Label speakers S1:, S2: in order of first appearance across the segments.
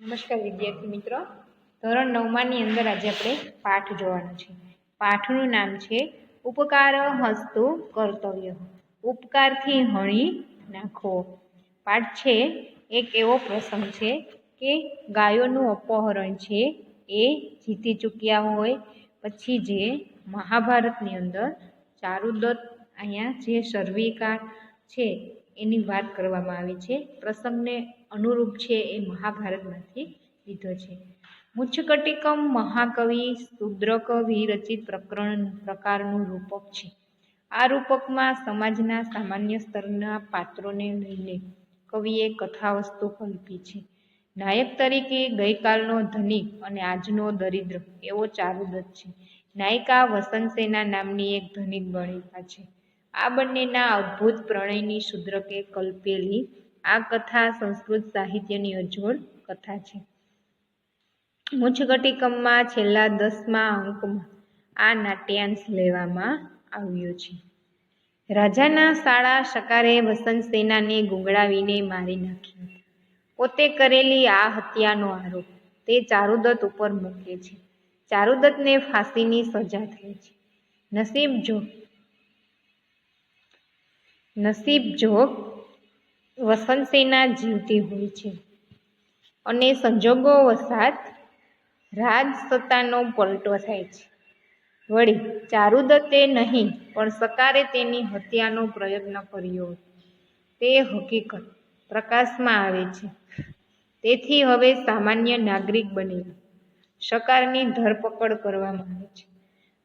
S1: નમસ્કાર વિદ્યાર્થી મિત્રો, ધોરણ 9ની અંદર આજે આપણે પાઠ જોવાનો છે. પાઠનું નામ છે ઉપકાર હસ્તુ કર્તવ્ય. ઉપકારથી હણી નાખો. પાઠ છે એક એવો પ્રસંગ છે કે ગાયોનું અપહરણ છે એ જીતી ચૂક્યા હોય પછી જે મહાભારતની અંદર ચારુદત્ત અહીંયા જે શર્વિકા છે એની વાત કરવામાં આવી છે. પ્રસંગને અનુરૂપ છે એ મહાભારતમાંથી લીધો છે. મુચ્છકટિકમ મહાકવિ શુદ્રક વિરચિત પ્રકારનું રૂપક છે. આ રૂપકમાં સમાજના સામાન્ય સ્તરના પાત્રોને લઈને કવિએ કથાવસ્તુ કલ્પી છે. નાયક તરીકે ગઈકાલનો ધનિક અને આજનો દરિદ્ર એવો ચારુદત્ત છે. નાયિકા વસંતસેના નામની એક ધનિક ગણિકા છે. આ બંનેના અદ્ભુત પ્રણયની શુદ્રકે કલ્પેલી આ કથા સંસ્કૃત સાહિત્યની અજોડ કથા છે. મુચ્છકટિકમમાં છેલ્લા 10મા અંકમાં આ નાટ્યાંશ લેવામાં આવ્યો છે. રાજાના સાળા શકારે વસંતસેનાને ગુંગળાવીને મારી નાખી હતી. પોતે કરેલી આ હત્યાનો આરોપ તે ચારુદત્ત ઉપર મૂકે છે. ચારુદત્તને ફાંસીની સજા થઈ છે. નસીબ જોગ વસંતસેના જીવતી હોય છે અને સંજોગો વસાત રાજ સત્તાનો પલટો થાય છે. વળી ચારુદત્તે નહીં પણ સકારે તેની હત્યાનો પ્રયત્ન કર્યો તે હકીકત પ્રકાશમાં આવે છે. તેથી હવે સામાન્ય નાગરિક બનેલા સકારની ધરપકડ કરવામાં આવે છે.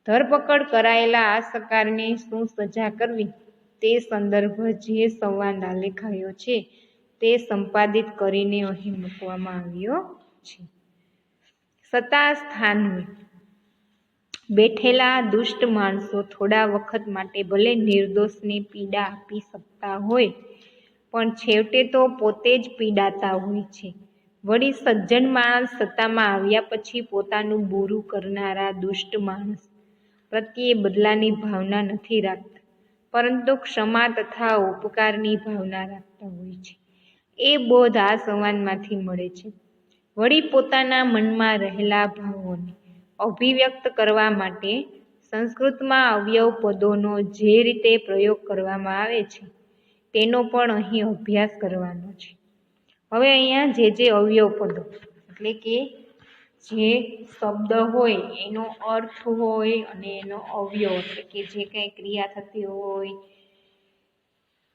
S1: ધરપકડ કરાયેલા આ સકારને શું સજા કરવી તે સંદર્ભ જે સંવાદ આલેખાયો છે તે સંપાદિત કરીને અહીં મૂકવામાં આવ્યો છે. સત્તા સ્થાને બેઠેલા દુષ્ટ માણસો થોડા વખત માટે ભલે નિર્દોષને પીડા આપી શકતા હોય પણ છેવટે તો પોતે જ પીડાતા હોય છે. વળી સજ્જન માણસ સત્તામાં આવ્યા પછી પોતાનું બુરું કરનારા દુષ્ટ માણસ પ્રત્યે બદલાની ભાવના નથી રાખતા પરંતુ ક્ષમા તથા ઉપકારની ભાવના રાખતા હોય છે. એ બોધ આ સંવાદમાંથી મળે છે. વળી પોતાના મનમાં રહેલા ભાવોને અભિવ્યક્ત કરવા માટે સંસ્કૃતમાં અવયવ પદોનો જે રીતે પ્રયોગ કરવામાં આવે છે તેનો પણ અહીં અભ્યાસ કરવાનો છે. હવે અહીંયા જે અવયવ પદો એટલે કે જે શબ્દ હોય એનો અર્થ હોય અને એનો અવયવ એટલે કે જે કંઈ ક્રિયા થતી હોય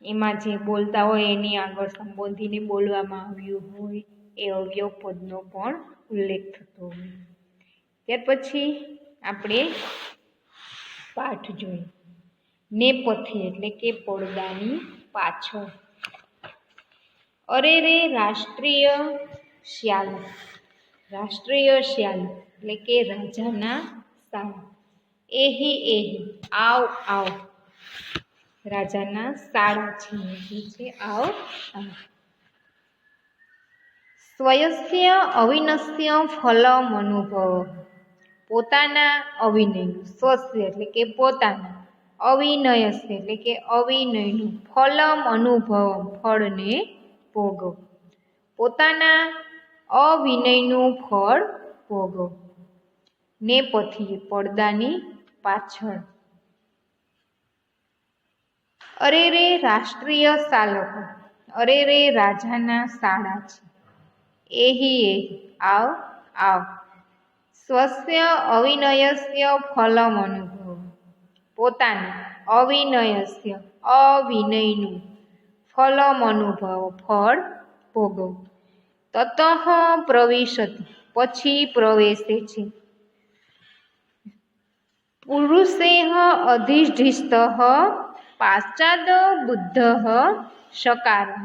S1: એમાં જે બોલતા હોય એની આગળ સંબોધીને બોલવામાં આવ્યું હોય એ અવયવ પદનો પણ ઉલ્લેખ થતો હોય. ત્યાર પછી આપણે પાઠ જોઈએ. નેપથ્ય એટલે કે પડદાની પાછળ. અરે રે રાષ્ટ્રીય શ્યાલ. રાષ્ટ્રીય શ્યાલ એટલે કે રાજાના સાળા. એહી આવ આવ. રાજાના સાળા છે આવ આવ. સ્વયસ્ય અવિનસ્ય ફલમ અનુભવ. પોતાના અવિનયનું સ્વસ્ય એટલે કે પોતાના અવિનયસ્ય એટલે કે અવિનયનું ફલમ અનુભવ ફળને ભોગવ. પોતાના અવિનયનું ફળ ભોગવ. નેપથ્ય પડદાની પાછળ. અરે રે રાષ્ટ્રીય સાલકો. અરે રે રાજાના સાળા છે. એહી આવ આવ. સ્વસ્ય અવિનયસ્ય ફલમ અનુભવ. પોતાના અવિનયસ્ય અવિનયનું ફલમ અનુભવ ફળ ભોગવ. તતઃ પ્રવિશતિ પછી પ્રવેશે છે. પુરુષેહ અધિષ્ઠિસ્ત પાશ્ચાદ બુદ્ધ સકારઃ.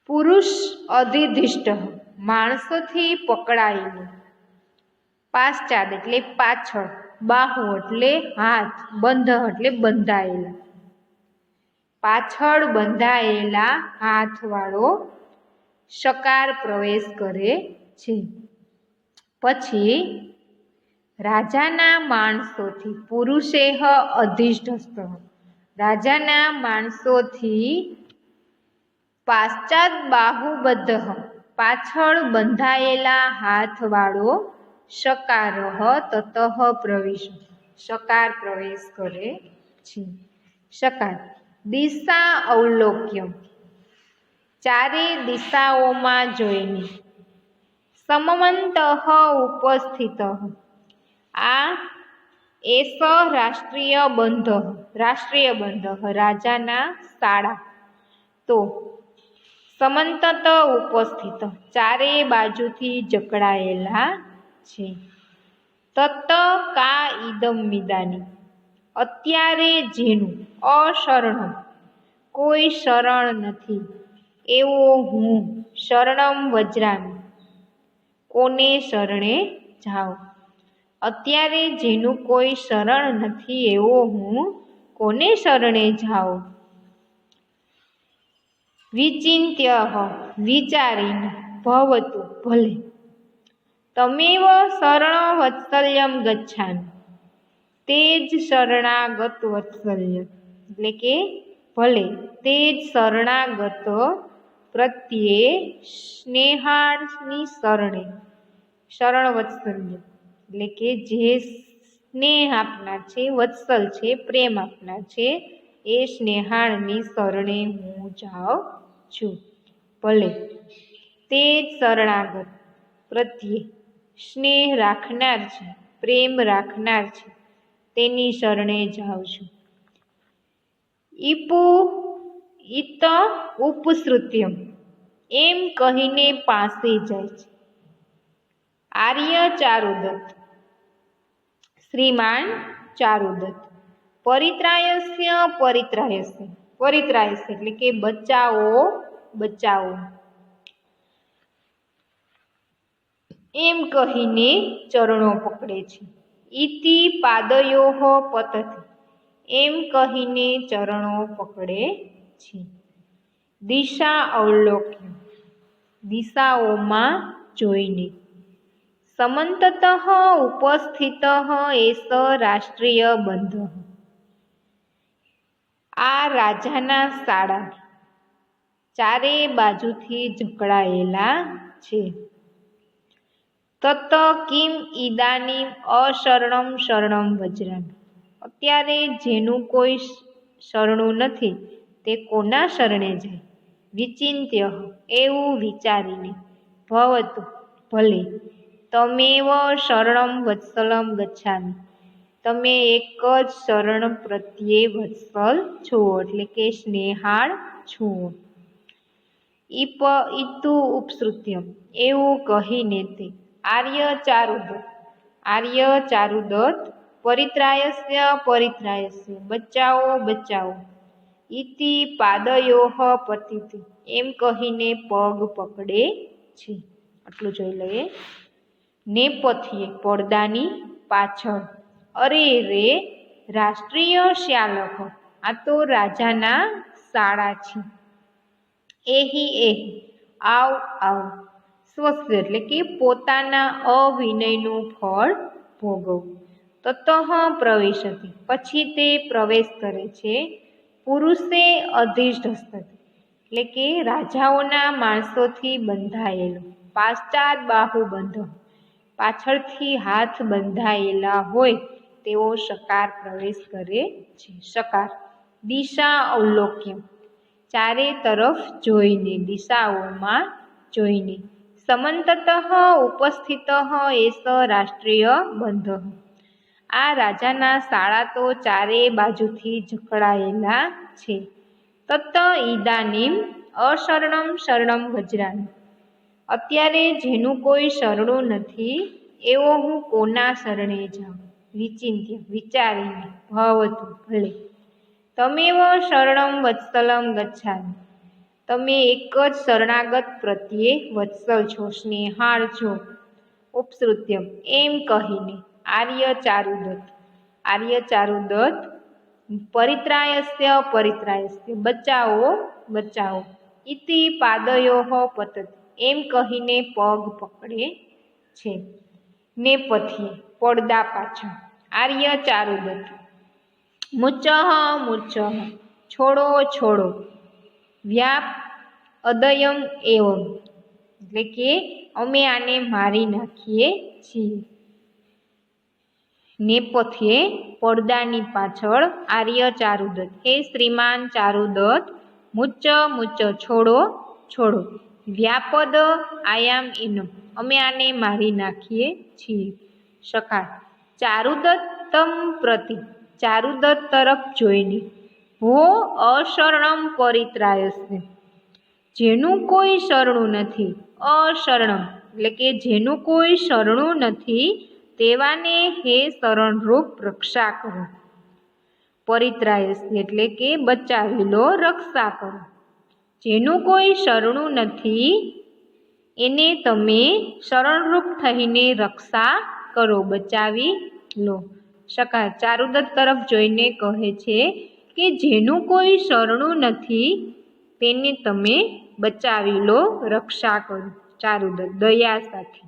S1: પુરુષ અધિષ્ઠિત માણસોથી પકડાયેલું. પાશ્ચાદ એટલે પાછળ. બાહુ એટલે હાથ. બંધ એટલે બંધાયેલા. પાછળ બંધાયેલા હાથવાળો સકાર પ્રવેશ કરે છે. પછી રાજાના માણસોથી પુરુષેહ અધિષ્ઠસ્ત રાજાના માણસોથી પાશ્ચાદ બાહુબદ્ધ પાછળ બંધાયેલા હાથવાળો શકારઃ તતઃ પ્રવેશ, શકાર પ્રવેશ કરે છે. શકાર દિશા અવલોક્ય, ચારે દિશાઓમાં જોઈને. સમવંતઃ ઉપસ્થિતઃ, આ એસ રાષ્ટ્રીય બંધ, રાષ્ટ્રીય બંધ રાજાના શાળા. તો સમંતત ઉપસ્થિત, ચારે બાજુથી જકડાયેલા છે. તત કા ઇદમ મિદાની, અત્યારે જેનું, અશરણમ કોઈ શરણ નથી, એવો હું, શરણમ વજ્રામી કોને શરણે જાઉં. અત્યારે જેનું કોઈ શરણ નથી એવો હું કોને શરણે જાઉં. વિચિંત્ય વિચારીને, ભવતુ ભલે. તમેવ શરણ વત્સલ્યમ ગચ્છામિ, તે જ શરણાગત વત્સલ્ય, એટલે કે ભલે તે જ શરણાગત પ્રત્યે સ્નેહાળની શરણે, શરણ વત્સલ્ય એટલે કે જે સ્નેહ આપનાર છે, વત્સલ છે, પ્રેમ આપનાર છે, એ સ્નેહાળની શરણે હું જાઉં છું. ભલે તે જ શરણાગત પ્રત્યે સ્નેહ રાખનાર છે, પ્રેમ રાખનાર છે, તેની શરણે જાઉં છું. ઇત ઉપસૃત્યમ, એમ કહીને પાસે જાય છે. આર્ય ચારુદત્ત, શ્રીમાન ચારુદત્ત. પરિત્રાયસ્ય પરિત્રાયસ્ય, પરિત્રાયસ્ય એટલે કે બચાવો બચાવો, એમ કહીને ચરણો પકડે છે. ઇતિ પાદયોઃ પતતિ, એમ કહીને ચરણો પકડે છે. દિશા અવલોક્ય, દિશાઓમાં જોઈને. સમંતતઃ ઉપસ્થિતઃ એસ રાષ્ટ્રીય બંધ, આ રાજાના શાળા, ચારે બાજુથી જકડાયેલા છે. તત કિમ ઇદાનીમ અશરણમ શરણમ વજ્રામિ, અત્યારે જેનું કોઈ શરણું નથી તે કોના શરણે જાય. વિચિંત્ય એવું વિચારીને. ભવતુ ભલે. તમેવ શરણમ વત્સલમ ગચ્છામિ, તમે એક જ શરણ પ્રત્યે વત્સલ છો, એટલે કે સ્નેહાળ છો. ઇતુ ઉપસૃત્યમ, એવું કહીને તે. આર્ય ચારુદત્ત, આર્ય ચારુદત્ત. પરિત્રાયસ્ય પરિત્રાયસ્ય, બચાવો બચાવો. ઇતિ પાદયોઃ પતિતિ, એમ કહીને પગ પકડે છે. આટલું જોઈ લઈએ. નેપથ્યે પડદાની પાછળ. અરે રે રાષ્ટ્રીય શ્યાલક, આ તો રાજાના શાળા છે. એહી એહી આવ આવ. સ્વસ્ય એટલે કે પોતાના અવિનયનું ફળ ભોગવવું. તતઃ પ્રવેશતિ, પછી તે પ્રવેશ કરે છે. પુરુષે અધિષ્ઠસ્તતિ, એટલે કે રાજાઓના માણસોથી બંધાયેલો. પાશ્ચાત બાહુબંધ, પાછળથી હાથ બંધાયેલા હોય તેવો શકાર પ્રવેશ કરે છે. શકાર દિશા અવલોક્ય, ચારે તરફ જોઈને, દિશાઓમાં જોઈને. સમંતતઃ ઉપસ્થિતઃ એસ રાષ્ટ્રીય બંધ, આ રાજાના શાળા તો ચારે બાજુથી જકડાયેલા છે. તત ઇદાનીમ અશરણમ શરણમ વજ્રામિ, અત્યારે જેનું કોઈ શરણું નથી એવો હું કોના શરણે જાઉં. વિચિંત્ય વિચારીને. ભવતુ ભલે. તમેવ શરણમ વત્સલમ ગચ્છામિ, તમે એક જ શરણાગત પ્રત્યે વત્સલ છો, સ્નેહાળ છો. ઉપસૃત્યમ એમ કહીને. આર્ય ચારુદત્ત, આર્ય ચારુદત્ત. પરિત્રાયસ્ય પરિત્રાયસ્ય, બચાવો બચાવો. ઇતિ પાદયોઃ પતતિ, એમ કહીને પગ પકડે છે. નેપથ્યે પડદા પાછળ. આર્ય ચારુદત્ત. મુચઃ મુચઃ, છોડો છોડો. વ્યાપ અદયમ એવમ, એટલે કે અમે આને મારી નાખીએ છીએ. નેપથ્યે પડદાની પાછળ આર્ય ચારુદત્ત. હે શ્રીમાન ચારુદત્ત, મુચ્ચ મુચ્ચ છોડો છોડો. વ્યાપદ આયામ એનમ. અમે આને મારી નાખીએ છીએ. સખા ચારુદત્તમ પ્રતિ. ચારુદત્ત તરફ જોઈને. હો અશરણમ પરિત્રાયસ્ય. જેનું કોઈ શરણું નથી. અશરણમ એટલે કે જેનું કોઈ શરણું નથી તેવાને હે શરણરૂપ રક્ષા કરો. પરિત્રાયસ્ય એટલે કે બચાવી લો, રક્ષા કરો. જેનું કોઈ શરણું નથી એને તમે શરણરૂપ થઈને રક્ષા કરો, બચાવી લો. સખા ચારુદત્ત તરફ જોઈને કહે છે કે જેનું કોઈ શરણું નથી તેને તમે બચાવી લો, રક્ષા કરો. ચારુદત્ત દયા સાથે.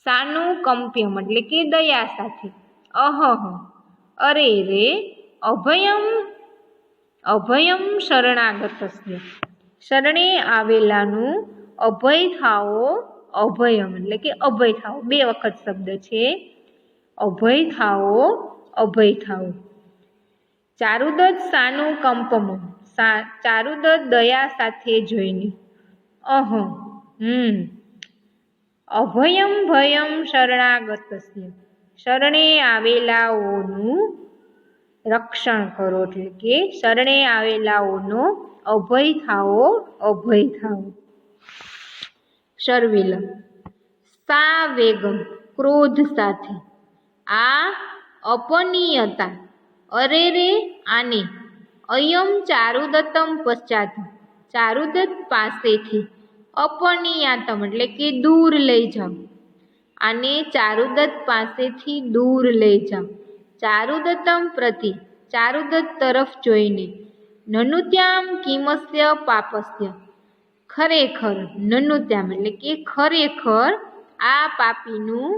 S1: સાનું કંપ્યમ એટલે કે દયા સાથે. અહહ અરે રે અભયમ અભયમ શરણાગતસ્ય. શરણે આવેલાનું અભય થાઓ. અભયમ એટલે કે અભય થાઓ. 2 વખત શબ્દ છે. અભય થાઓ, અભય થાઓ. ચારુદત્ત સાનું કંપમ. ચારુદત્ત દયા સાથે જોઈને. અભયમ ભયમ શરણાગતસ્ય. શરણે આવેલાઓનું રક્ષણ કરો એટલે કે શરણે આવેલાઓનો અભય થાઓ, અભય થાઓ. શર્વિલ. સા વેગમ ક્રોધ સાથે. આ અપનીયતા. અરે રે આને. અયમ ચારુદત્તમ પશ્ચાત. ચારુદત્ત પાસેથી. અપનીયાતમ એટલે કે દૂર લઈ જાઓ. આને ચારુદત્ત પાસેથી દૂર લઈ જાઓ. ચારુદત્તમ પ્રતિ. ચારુદત્ત તરફ જોઈને. નનુત્યામ કિમસ્ય પાપસ્ય. ખરેખર. નનુત્યામ એટલે કે ખરેખર આ પાપીનું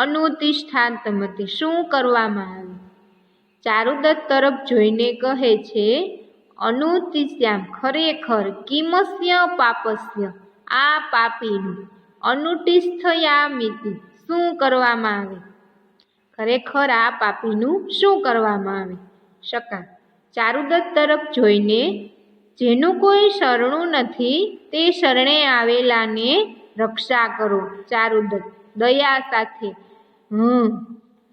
S1: અનુતિષ્ઠાંતમતે શું કરવામાં આવે. ચારુદત્ત તરફ જોઈને કહે છે અનુતિષ્યામ ખરેખર. કિમસ્ય પાપસ્ય આ પાપીનું. અનુતિષ્ઠયામિતિ શું કરવામાં આવે. ખરેખર આ પાપીનું શું કરવામાં આવે. સકા ચારુદત્ત તરફ જોઈને. જેનું કોઈ શરણું નથી તે શરણે આવેલાને રક્ષા કરો. ચારુદત્ત દયા સાથે.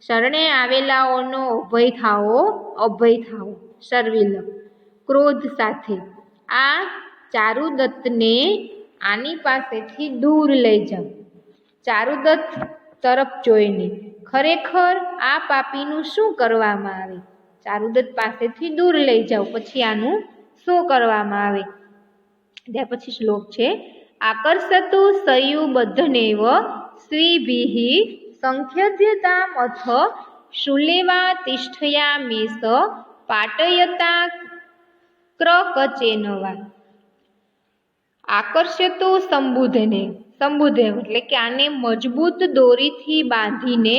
S1: શરણે આવેલાઓનો અભય થાઓ, અભય થાઓ. શર્વિલ. ક્રોધ સાથે. આ ચારુદત્તને આની પાસેથી દૂર લઈ જાઓ. ચારુદત્ત તરફ જોઈને. ખરેખર આ પાપીનું શું કરવામાં આવે. ચારુદત્ત પાસેથી દૂર લઈ જાઓ પછી આનું શું કરવામાં આવે. ત્યાર પછી શ્લોક છે આકર્ષતુ સયુબદ્ધનેવ સ્વીભિઃ સંખ્યધ્યતામ અથ શૂલેવા તિષ્ઠયામેષ પાટયતા ક્રકચેનવા. આકર્ષતુ સંબુધને. સંબુધેવ એટલે કે આને મજબૂત દોરીથી બાંધીને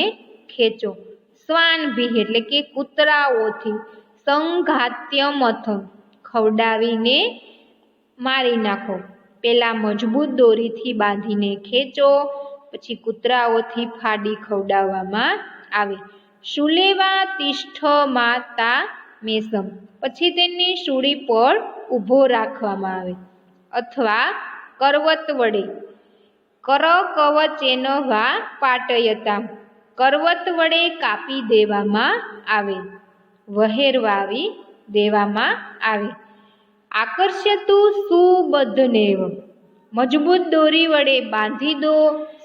S1: ખેંચો. શ્વાનભિઃ એટલે કે કૂતરાઓથી. સંઘાત્યમથ ખવડાવીને મારી નાખો. પેલા મજબૂત દોરીથી બાંધીને ખેંચો પછી કૂતરાઓથી ફાડી ખવડાવવામાં આવે. શૂલેવા તિષ્ઠમાતા મેષમ પછી તેને શૂળી પર ઊભો રાખવામાં આવે. અથવા કરવત વડે. કરકવચેન વા પાટયતા કરવત વડે કાપી દેવામાં આવે. વહેરવાવી દેવામાં આવે. આકર્ષતુ સુબદ્ધનેવ મજબૂત દોરી વડે બાંધી દો.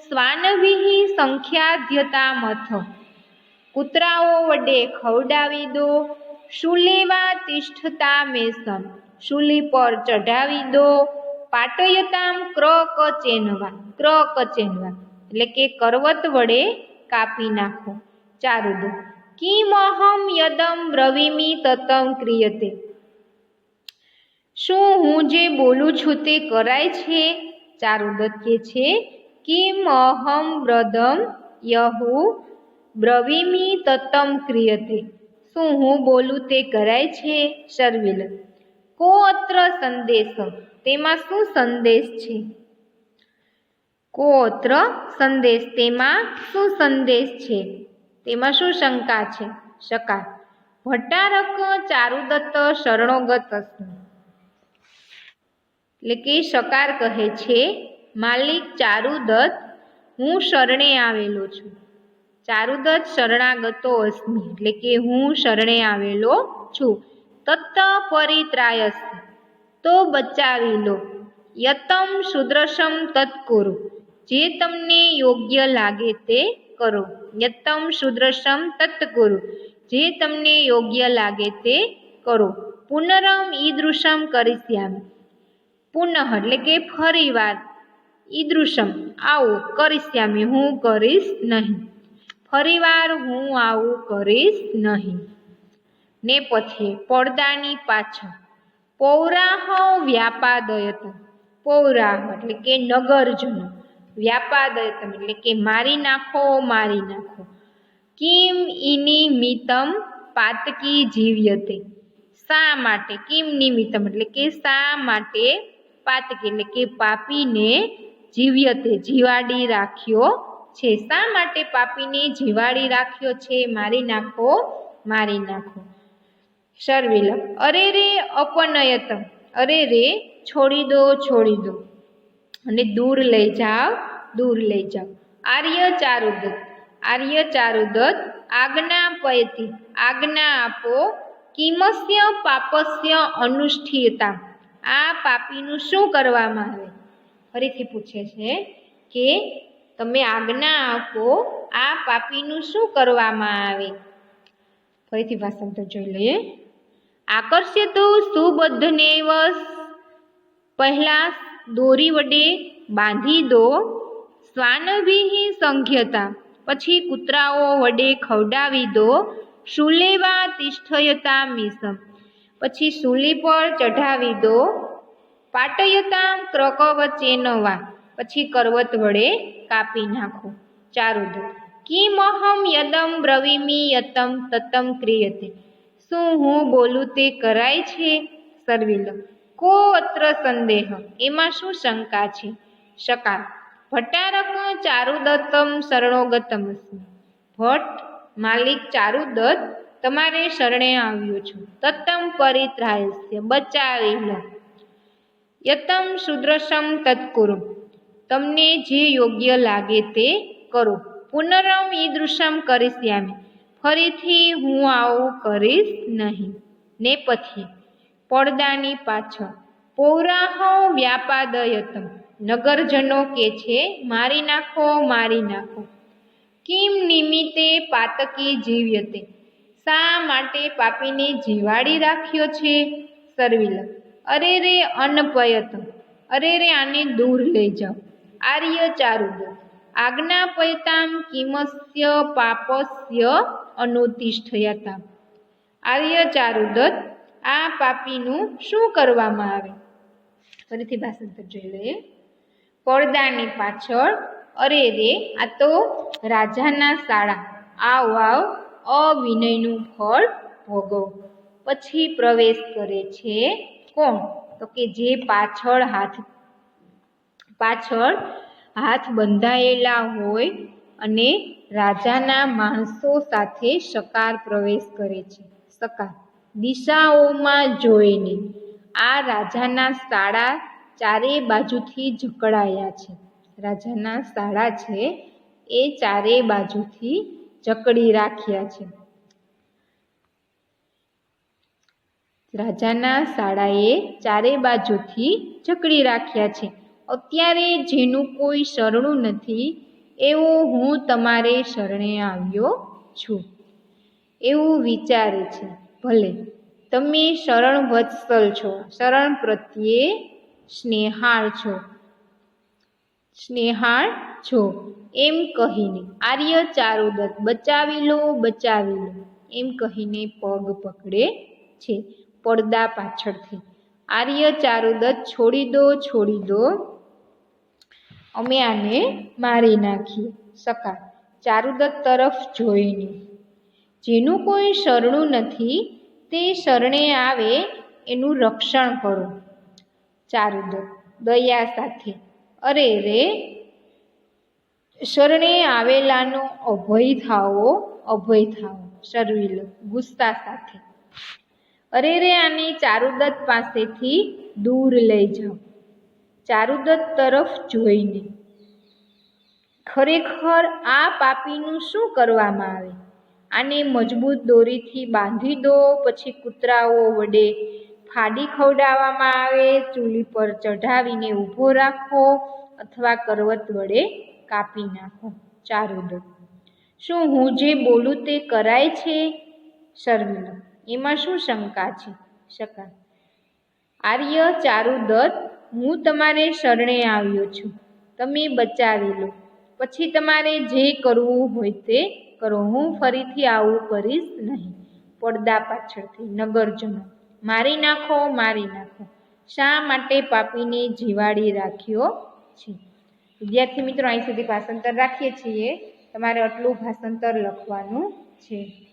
S1: શ્વાનભિઃ સંખ્યાધ્યતામથ કૂતરાઓ વડે ખવડાવી દો. શૂલેવા તિષ્ઠતામેષમ શૂલી પર ચઢાવી દો. પાટયતામ ક્રકચેનવા ક્રકચેનવા એટલે કે કરવત વડે કાપી નાખો. ચારુદત્ત. કિમહમ યદમ બ્રવીમિ તતમ ક્રિયતે. શું હું જે બોલું છું તે કરાય છે. ચારુદત્ત કે છે કિમહમ બ્રદમ યહુ બ્રવીમિ તતમ ક્રિયતે. શું હું બોલું તે કરાય છે. શર્વિલ. કો અત્ર સંદેશ તેમાં શું સંદેશ છે. કો અત્ર સંદેશ, તેમાં શું સંદેશ છે, તેમાં શું શંકા છે? શકાર. ભટ્ટારક ચારુદત્ત શરણોગત અસ્મિ, એટલે કે શકાર કહે છે માલિક ચારુદત્ત હું શરણે આવેલો છું. ચારુદત્ત શરણાગતો અસ્મિ, એટલે કે હું શરણે આવેલો છું. તત્ત પરિત્રાયસ્ય, તો બચાવી લો. યતમ શુદ્રશમ તત્ કુરુ, જે તમને યોગ્ય લાગે તે કરો. યતમ શુદ્રશમ તત્ કુરુ, જે તમને યોગ્ય લાગે તે કરો. પુનરમ ઈદૃશમ કરિષ્યામિ, પુનઃ એટલે કે ફરીવાર, ઈદૃશમ આવું, કરિષ્યામિ હું કરીશ નહીં. ફરીવાર હું આવું કરીશ નહીં. નેપથ્યે પડદાની પાછળ. પૌરાહ વ્યાપાદયત, પૌરાહ એટલે કે નગરજનો, વ્યાપાદયતમ એટલે કે મારી નાખો, મારી નાખો. કિમ ઇનિમિતમ પાતકી જીવ્યતે, શા માટે, કિમ નિમિત્તમ એટલે કે શા માટે, પાતકી એટલે કે પાપીને, જીવ્યતે જીવાડી રાખ્યો છે. શા માટે પાપીને જીવાડી રાખ્યો છે? મારી નાખો, મારી નાખો. શર્વિલમ. અરે રે અપનયતમ, અરે રે છોડી દો, છોડી દો, અને દૂર લઈ જાઓ, દૂર લઈ જાઓ. આર્ય ચારુદત્ત, આર્ય ચારુદત્ત આજ્ઞાપયતિ, આજ્ઞા આપો. કિમસ્ય પાપસ્ય અનુષ્ઠીયતા, આ પાપીનું શું કરવામાં આવે? ફરીથી પૂછે છે કે તમે આજ્ઞા આપો, આ પાપીનું શું કરવામાં આવે? ફરીથી ભાષાંતર જોઈ લઈએ. આકર્ષ્યતો સુબદ્ધનેવ, પહેલા દોરી વડે બાંધી દો. શ્વાનભિઃ સંઘ્યતા, પછી કૂતરાઓ વડે ખવડાવી દો. શૂલેવા તિષ્ઠયતા મિશમ, પછી શૂલી પર ચઢાવી દો. પાટયતા ક્રકવચેનવા, પછી કરવત વડે કાપી નાખો. ચારુદત્ત. કિમહમ યદમ બ્રવીમિ યતમ તતમ ક્રિયતે, શું હું બોલું તે કરાય છે? શર્વિલ. કો અત્ર સંદેહ, એમાં શું શંકા છે? શકાર. ભટ્ટારક ચારુદત્તમ શરણોગતમ અસ્મિ, ભટ્ટ માલિક ચારુદત્ત તમારે શરણે આવ્યો છું. તત્તમ પરિત્રાયસ્ય, બચાવી લો. યતમ શુદ્રશમ તત્કુરુ, તમને જે યોગ્ય લાગે તે કરો. પુનરમ ઈદૃશમ કરિષ્યામિ, ફરીથી હું આવું કરીશ નહીં. નેપથ્યે પડદાની પાછળ. પૌરાહ વ્યાપાદયતમ, નગરજનો કે છે મારી નાખો, મારી નાખો. કિમ નિમિત્તે પાતકી જીવ્યતે, શા માટે પાપીને જીવાડી રાખ્યો છે? શર્વિલ. અરે રે અનપયતમ, અરે રે આને દૂર લઈ જાઓ. આર્ય ચારુદત્ત આજ્ઞાપયતામ કિમસ્ય પાપસ્ય અનુતિષ્ઠયતા, આર્ય ચારુદત્ત આ પાપીનું શું કરવામાં આવે? ફરીથી ભાષાંતર જોઈ લઈએ. પડદાની પાછળ. અરે રે આ તો રાજાના શાળા, આવ આવ અવિનયનું ફળ ભોગવ. પછી પ્રવેશ કરે છે કોણ? તો કે જે પાછળ હાથ બંધાયેલા હોય અને રાજાના માણસો સાથે શકાર પ્રવેશ કરે છે. શકાર. દિશાઓમાં જોઈને. આ રાજાના શાળા ચારે બાજુથી જકડાયા છે. રાજાના શાળા છે એ ચારે બાજુથી જકડી રાખ્યા છે. રાજાના શાળાએ ચારે બાજુથી જકડી રાખ્યા છે. અત્યારે જેનું કોઈ શરણું નથી એવો હું તમારે શરણે આવ્યો છું, એવું વિચારે છે. ભલે તમે શરણ વત્સલ છો, શરણ પ્રત્યે સ્નેહાળ છો એમ કહીને આર્ય ચારુદત્ત બચાવી લો, બચાવી લો એમ કહીને પગ પકડે છે પડદા પાછળથી. આર્ય ચારુદત્ત છોડી દો, છોડી દો, અમે આને મારી નાખીએ. શકાર. ચારુદત્ત તરફ જોઈને. જેનું કોઈ શરણું નથી તે શરણે આવે એનું રક્ષણ કરો. ચારુદત્ત દયા સાથે. અરે રે શરણે આવેલાનો અભય થાઓ, અભય થાઓ. શર્વિલ ગુસ્સા સાથે. અરે રે આને ચારુદત્ત પાસેથી દૂર લઈ જાઓ. ચારુદત્ત તરફ જોઈને. ખરેખર આ પાપીનું શું કરવામાં આવે? આને મજબૂત દોરીથી બાંધી દો, પછી કૂતરાઓ વડે ફાડી ખવડાવવામાં આવે, ચૂલી પર ચઢાવીને ઊભો રાખો અથવા કરવત વડે કાપી નાખો. ચારુદત્ત. શું હું જે બોલું તે કરાય છે? શર્મિલ. એમાં શું શંકા છે? શકા. આર્ય. ચારુદત્ત, હું તમારે શરણે આવ્યો છું, તમે બચાવી લો, પછી તમારે જે કરવું હોય તે કરો. હું ફરીથી આવું કરીશ નહીં. પડદા પાછળથી. નગરજનો. મારી નાખો, મારી નાખો. શા માટે પાપીને જીવાડી રાખ્યો છે? વિદ્યાર્થી મિત્રો, અહીં સુધી ભાષાંતર રાખીએ છીએ. તમારે આટલું ભાષાંતર લખવાનું છે.